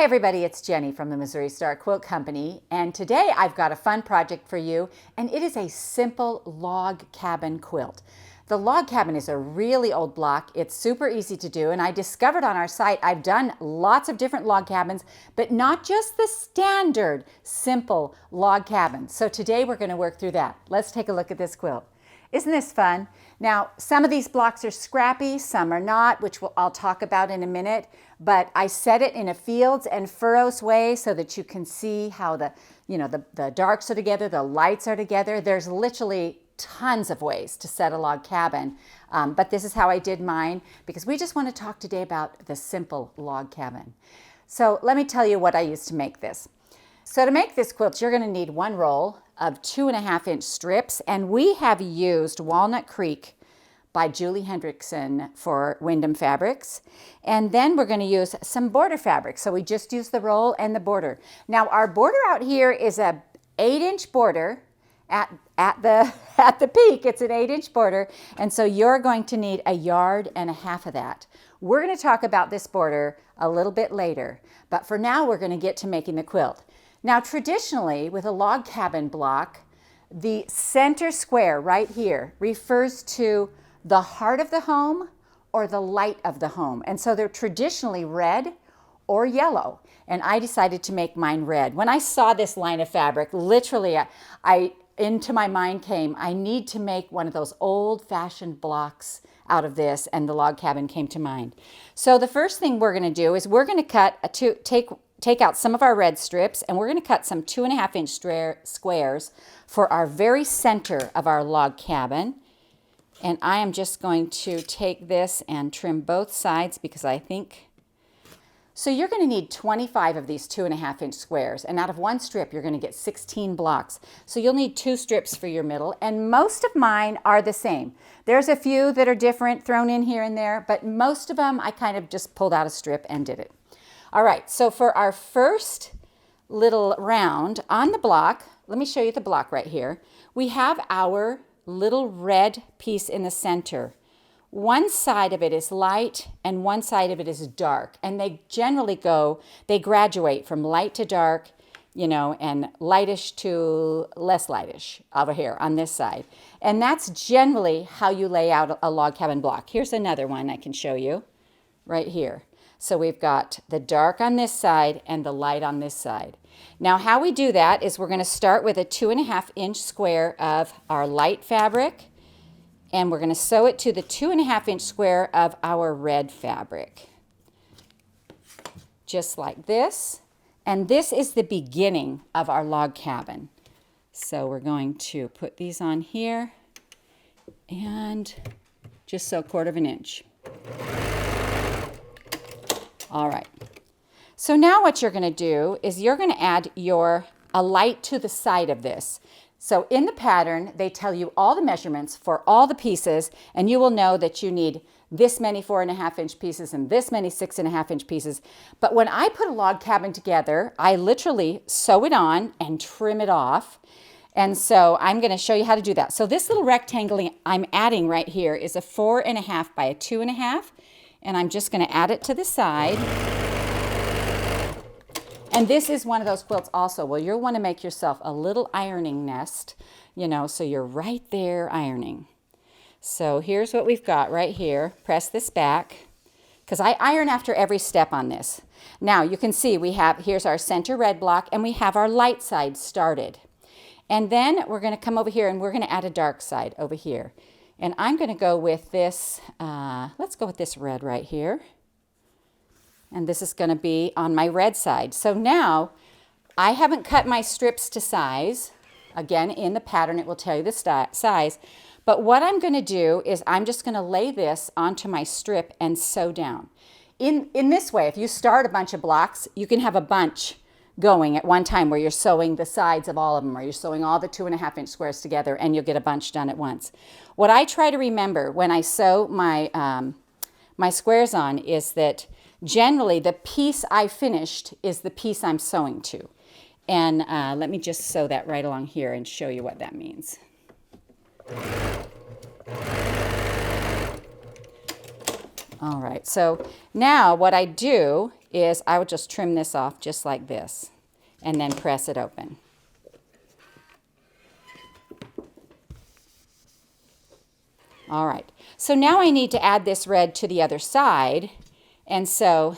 Hi everybody, it's Jenny from the Missouri Star Quilt Company, and today I've got a fun project for you, and it is a simple log cabin quilt. The log cabin is a really old block. It's super easy to do, and I discovered on our site I've done lots of different log cabins, but not just the standard simple log cabin. So today we're going to work through that. Let's take a look at this quilt. Isn't this fun? Now, some of these blocks are scrappy, some are not, which I'll talk about in a minute, but I set it in a fields and furrows way so that you can see how the darks are together, the lights are together. There's literally tons of ways to set a log cabin, but this is how I did mine because we just want to talk today about the simple log cabin. So let me tell you what I used to make this. So to make this quilt, you're going to need one roll of 2.5-inch strips, and we have used Walnut Creek by Julie Hendrickson for Wyndham Fabrics. And then we're going to use some border fabric. So we just use the roll and the border. Now our border out here is a 8-inch border. At the peak, it's an 8-inch border, and so you're going to need 1.5 yards of that. We're going to talk about this border a little bit later, but for now we're going to get to making the quilt. Now traditionally, with a log cabin block, the center square right here refers to the heart of the home or the light of the home, and so they're traditionally red or yellow, and I decided to make mine red. When I saw this line of fabric, literally into my mind came, I need to make one of those old-fashioned blocks out of this, and the log cabin came to mind. So the first thing we're going to do is we're going to take out some of our red strips, and we're going to cut some 2.5-inch squares for our very center of our log cabin. And I am just going to take this and trim both sides because I think... So you're going to need 25 of these 2.5-inch squares, and out of one strip you're going to get 16 blocks. So you'll need 2 strips for your middle, and most of mine are the same. There's a few that are different thrown in here and there, but most of them I kind of just pulled out a strip and did it. All right, so for our first little round on the block, let me show you the block right here. We have our little red piece in the center. One side of it is light and one side of it is dark, and they generally they graduate from light to dark, and lightish to less lightish over here on this side. And that's generally how you lay out a log cabin block. Here's another one I can show you right here. So we've got the dark on this side and the light on this side. Now how we do that is we're going to start with a 2.5-inch square of our light fabric, and we're going to sew it to the 2.5-inch square of our red fabric. Just like this. And this is the beginning of our log cabin. So we're going to put these on here and just sew 1/4 inch. All right. So now what you're going to do is you're going to add a light to the side of this. So in the pattern, they tell you all the measurements for all the pieces, and you will know that you need this many 4.5-inch pieces and this many 6.5-inch pieces. But when I put a log cabin together, I literally sew it on and trim it off. And so I'm going to show you how to do that. So this little rectangle I'm adding right here is a 4.5 by a 2.5, and I'm just going to add it to the side. And this is one of those quilts also. Well, you'll want to make yourself a little ironing nest, so you're right there ironing. So here's what we've got right here. Press this back, because I iron after every step on this. Now you can see here's our center red block, and we have our light side started. And then we're going to come over here and we're going to add a dark side over here. And I'm going to go with this, let's go with this red right here. And this is going to be on my red side. So now I haven't cut my strips to size. Again, in the pattern it will tell you the size. But what I'm going to do is I'm just going to lay this onto my strip and sew down. In this way, if you start a bunch of blocks, you can have a bunch going at one time where you're sewing the sides of all of them, or you're sewing all the 2.5-inch squares together, and you'll get a bunch done at once. What I try to remember when I sew my squares on is that generally the piece I finished is the piece I'm sewing to. And let me just sew that right along here and show you what that means. All right, so now what I do is I would just trim this off just like this and then press it open. All right, so now I need to add this red to the other side. And so,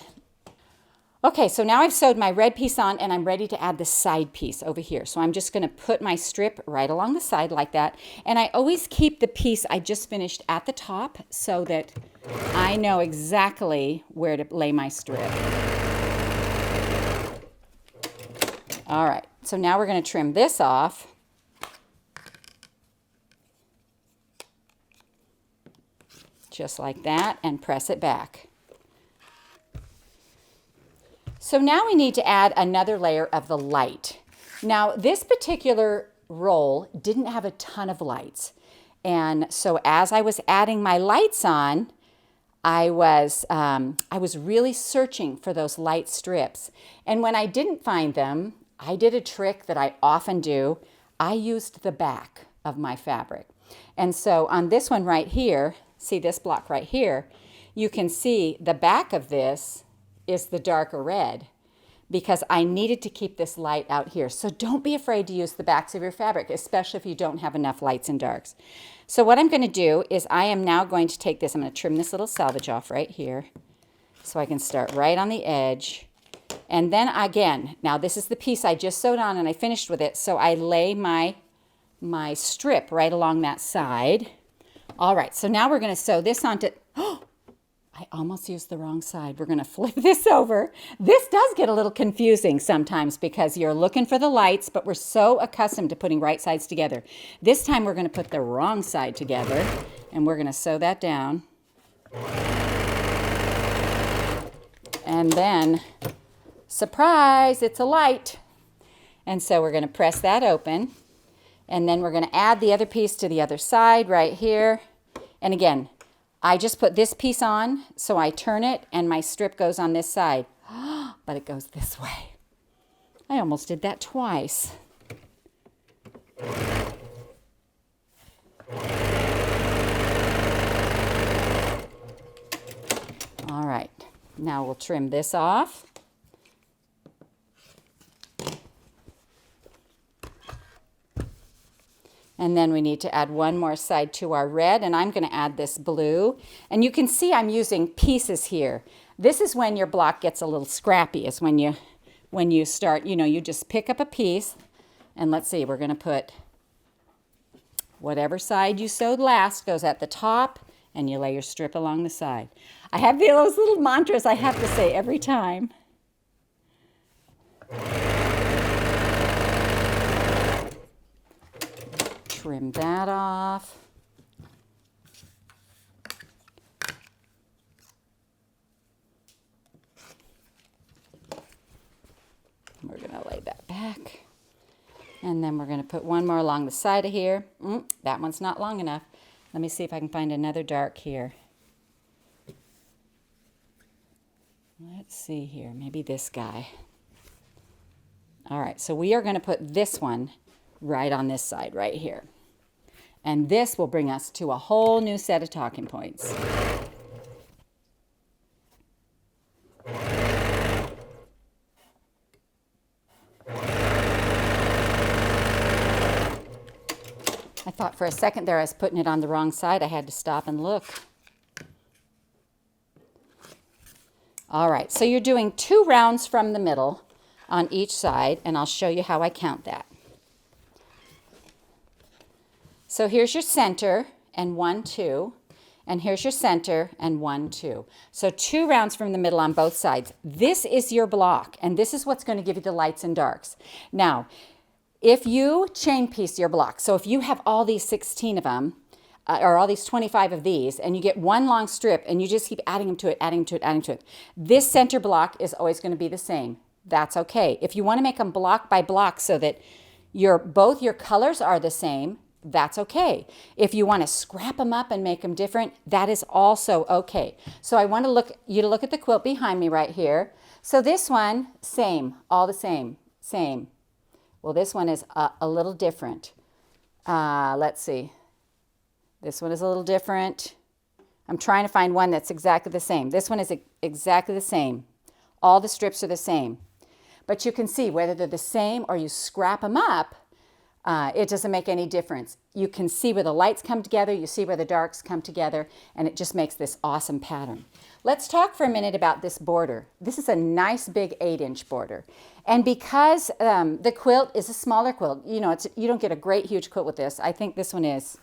okay, so now I've sewed my red piece on and I'm ready to add the side piece over here. So I'm just gonna put my strip right along the side like that. And I always keep the piece I just finished at the top so that I know exactly where to lay my strip. All right, so now we're gonna trim this off. Just like that, and press it back. So now we need to add another layer of the light. Now this particular roll didn't have a ton of lights. And so as I was adding my lights on, I was really searching for those light strips. And when I didn't find them, I did a trick that I often do. I used the back of my fabric. And so on this one right here, see this block right here, you can see the back of this is the darker red because I needed to keep this light out here. So don't be afraid to use the backs of your fabric, especially if you don't have enough lights and darks. So what I'm going to do is I am now going to take this, I'm going to trim this little selvage off right here so I can start right on the edge. And then again, now this is the piece I just sewed on and I finished with it, so I lay my strip right along that side. All right, so now we're going to sew this onto, oh, I almost used the wrong side. We're going to flip this over. This does get a little confusing sometimes because you're looking for the lights, but we're so accustomed to putting right sides together. This time we're going to put the wrong side together, and we're going to sew that down. And then, surprise, it's a light. And so we're going to press that open. And then we're going to add the other piece to the other side right here. And again, I just put this piece on, so I turn it and my strip goes on this side. But it goes this way. I almost did that twice. All right, now we'll trim this off. And then we need to add one more side to our red, and I'm going to add this blue. And you can see I'm using pieces here. This is when your block gets a little scrappy, is when you start, you just pick up a piece, and let's see, we're going to put whatever side you sewed last goes at the top, and you lay your strip along the side. I have those little mantras I have to say every time. Trim that off. We're going to lay that back. And then we're going to put one more along the side of here. That one's not long enough. Let me see if I can find another dark here. Let's see here, maybe this guy. All right, so we are going to put this one right on this side right here. And this will bring us to a whole new set of talking points. I thought for a second there I was putting it on the wrong side. I had to stop and look. All right, so you're doing 2 rounds from the middle on each side, and I'll show you how I count that. So here's your center, and 1, 2, and here's your center, and 1, 2. So 2 rounds from the middle on both sides. This is your block, and this is what's going to give you the lights and darks. Now, if you chain piece your block, so if you have all these 16 of them, or all these 25 of these, and you get one long strip, and you just keep adding them to it, adding to it, adding to it, this center block is always going to be the same. That's okay. If you want to make them block by block so that both your colors are the same, that's okay. If you want to scrap them up and make them different, that is also okay. So I want you to look at the quilt behind me right here. So this one, same, all the same, same. Well, this one is a little different. Let's see. This one is a little different. I'm trying to find one that's exactly the same. This one is exactly the same. all the strips are the same. But you can see whether they're the same or you scrap them up, it doesn't make any difference. You can see where the lights come together, you see where the darks come together, and it just makes this awesome pattern. Let's talk for a minute about this border. This is a nice big 8-inch border. And because the quilt is a smaller quilt, you know, you don't get a great huge quilt with this. I think this one is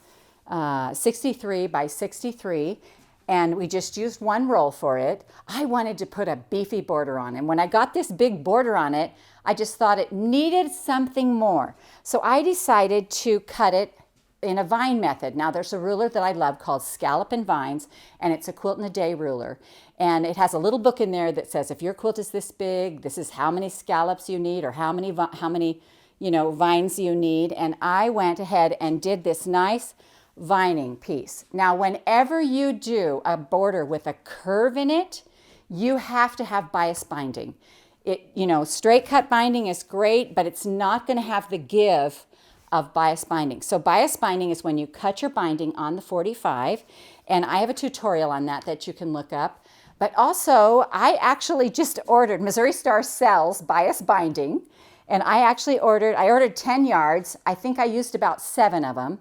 63 by 63. And we just used one roll for it. I wanted to put a beefy border on. And when I got this big border on it, I just thought it needed something more. So I decided to cut it in a vine method. Now there's a ruler that I love called Scallop and Vines, and it's a quilt in a day ruler. And it has a little book in there that says if your quilt is this big, this is how many scallops you need or how many vines you need. And I went ahead and did this nice vining piece. Now, whenever you do a border with a curve in it, you have to have bias binding. Straight cut binding is great, but it's not going to have the give of bias binding. So bias binding is when you cut your binding on the 45, and I have a tutorial on that you can look up. But also, I actually just ordered, Missouri Star sells bias binding, and I ordered 10 yards. I think I used about 7 of them.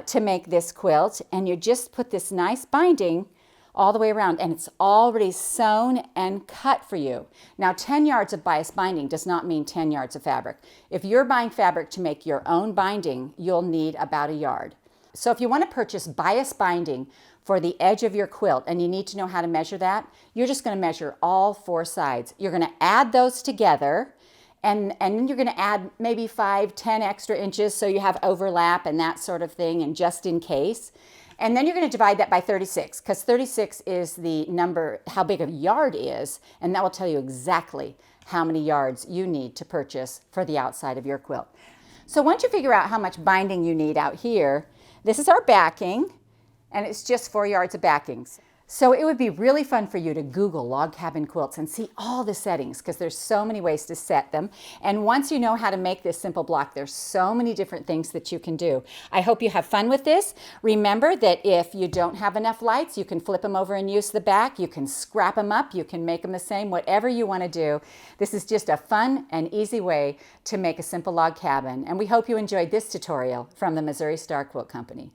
To make this quilt, and you just put this nice binding all the way around, and it's already sewn and cut for you. Now 10 yards of bias binding does not mean 10 yards of fabric. If you're buying fabric to make your own binding, you'll need about a yard. So if you want to purchase bias binding for the edge of your quilt and you need to know how to measure that, you're just going to measure all 4 sides. You're going to add those together. And then you're going to add maybe 5, 10 extra inches so you have overlap and that sort of thing, and just in case. And then you're going to divide that by 36, because 36 is the number, how big a yard is, and that will tell you exactly how many yards you need to purchase for the outside of your quilt. So once you figure out how much binding you need out here, this is our backing, and it's just 4 yards of backings. So it would be really fun for you to Google log cabin quilts and see all the settings, because there's so many ways to set them. And once you know how to make this simple block, there's so many different things that you can do. I hope you have fun with this. Remember that if you don't have enough lights, you can flip them over and use the back. You can scrap them up. You can make them the same, whatever you want to do. This is just a fun and easy way to make a simple log cabin. And we hope you enjoyed this tutorial from the Missouri Star Quilt Company.